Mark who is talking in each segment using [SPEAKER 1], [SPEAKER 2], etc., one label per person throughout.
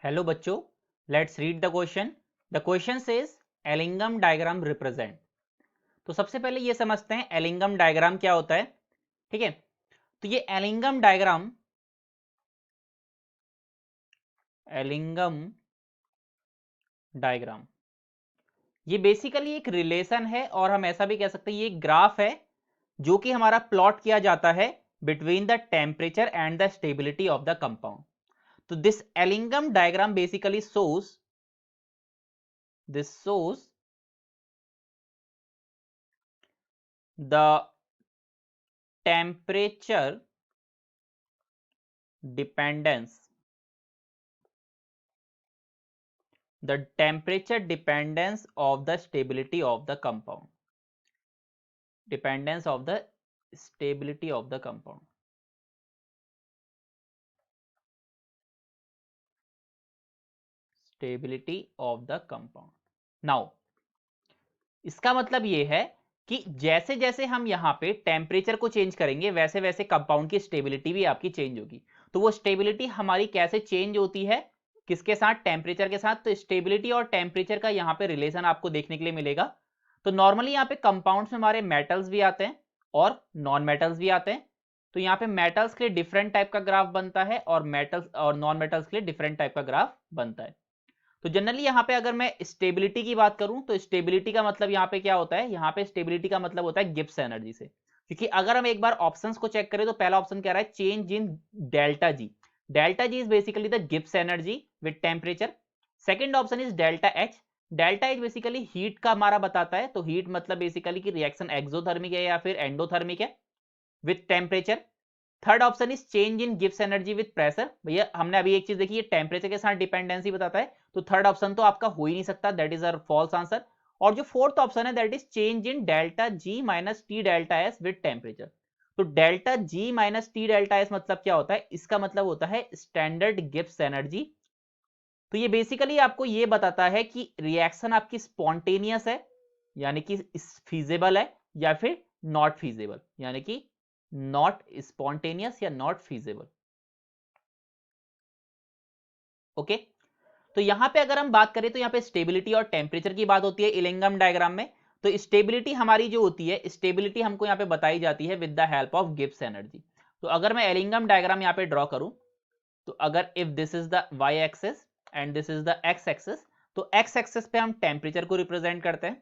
[SPEAKER 1] Hello बच्चों, let's read the question. The question says Ellingham diagram represent. तो सबसे पहले ये समझते हैं एलिंगम डायग्राम क्या होता है। ठीक है, तो ये एलिंगम डायग्राम ये बेसिकली एक रिलेशन है, और हम ऐसा भी कह सकते हैं ये एक ग्राफ है जो कि हमारा प्लॉट किया जाता है between the temperature and the stability of the compound. तो this Ellingham diagram basically shows the temperature dependence of the stability of the compound. Dependence of the stability of the compound. Stability of the compound. Now, इसका मतलब ये है कि जैसे जैसे हम यहां पे टेम्परेचर को चेंज करेंगे वैसे वैसे कंपाउंड की स्टेबिलिटी भी आपकी चेंज होगी। तो वो स्टेबिलिटी हमारी कैसे चेंज होती है, किसके साथ? टेम्परेचर के साथ। तो स्टेबिलिटी और टेम्परेचर का यहाँ पे रिलेशन आपको देखने के लिए मिलेगा। तो नॉर्मली यहाँ पे कंपाउंड्स में हमारे मेटल्स भी आते हैं और नॉन मेटल्स भी आते हैं। तो यहाँ पे मेटल्स के लिए डिफरेंट टाइप का ग्राफ बनता है और मेटल्स और नॉन मेटल्स के लिए डिफरेंट टाइप का ग्राफ बनता है। तो जनरली यहाँ पे अगर मैं स्टेबिलिटी की बात करूं तो स्टेबिलिटी का मतलब यहाँ पे क्या होता है? यहाँ पे स्टेबिलिटी का मतलब होता है गिब्स एनर्जी से। क्योंकि अगर हम एक बार ऑप्शंस को चेक करें तो पहला ऑप्शन कह रहा है change in delta ji. Delta G is basically the Gibbs energy with temperature. Second option is delta H. Delta H basically heat का हमारा बताता है। तो हीट मतलब बेसिकली कि रिएक्शन एक्सोथर्मिक है या फिर एंडोथर्मिक है with temperature. Third option is change in Gibbs energy with pressure. भैया हमने अभी एक चीज देखी, ये टेम्परेचर के साथ डिपेंडेंसी बताता है, तो थर्ड ऑप्शन तो आपका हो ही नहीं सकता, that is a false answer. और जो फोर्थ ऑप्शन है that is change in delta G minus T delta S with temperature. तो delta G minus T delta S मतलब क्या होता है? इसका मतलब होता है स्टैंडर्ड गिब्स एनर्जी। तो ये बेसिकली आपको ये बताता है कि रिएक्शन आपकी स्पॉन्टेनियस है यानी कि फीजेबल है या फिर नॉट फीजेबल, यानी कि नॉट स्पॉन्टेनियस या नॉट फीजेबल। ओके, तो यहां पे अगर हम बात करें तो यहां पे स्टेबिलिटी और टेम्परेचर की बात होती है इलिंगम डायग्राम में। तो स्टेबिलिटी हमारी जो होती है, स्टेबिलिटी हमको यहां पे बताई जाती है with the help of Gibbs energy. तो अगर मैं एलिंगम डायग्राम यहां पे ड्रॉ करूं, तो अगर if this is the Y axis and this is the X axis, तो एक्स एक्सिस पे हम टेम्परेचर को रिप्रेजेंट करते हैं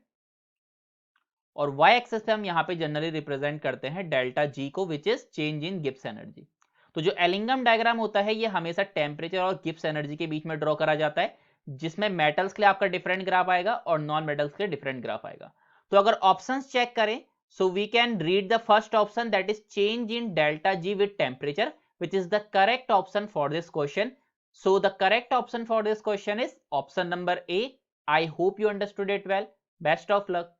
[SPEAKER 1] और वाई एक्सिस पे हम यहाँ पे जनरली रिप्रेजेंट करते हैं डेल्टा जी को, which is change in Gibbs energy. तो जो एलिंगम डायग्राम होता है ये हमेशा टेम्परेचर और गिब्स एनर्जी के बीच में ड्रॉ करा जाता है, जिसमें मेटल्स के लिए आपका डिफरेंट ग्राफ आएगा और नॉन मेटल्स के लिए डिफरेंट ग्राफ आएगा। तो अगर ऑप्शंस चेक करें, so we can read the first option that is change in delta G with temperature, which is the correct option for this question. So the correct option for this question is option number A. I hope you understood it well. Best of luck.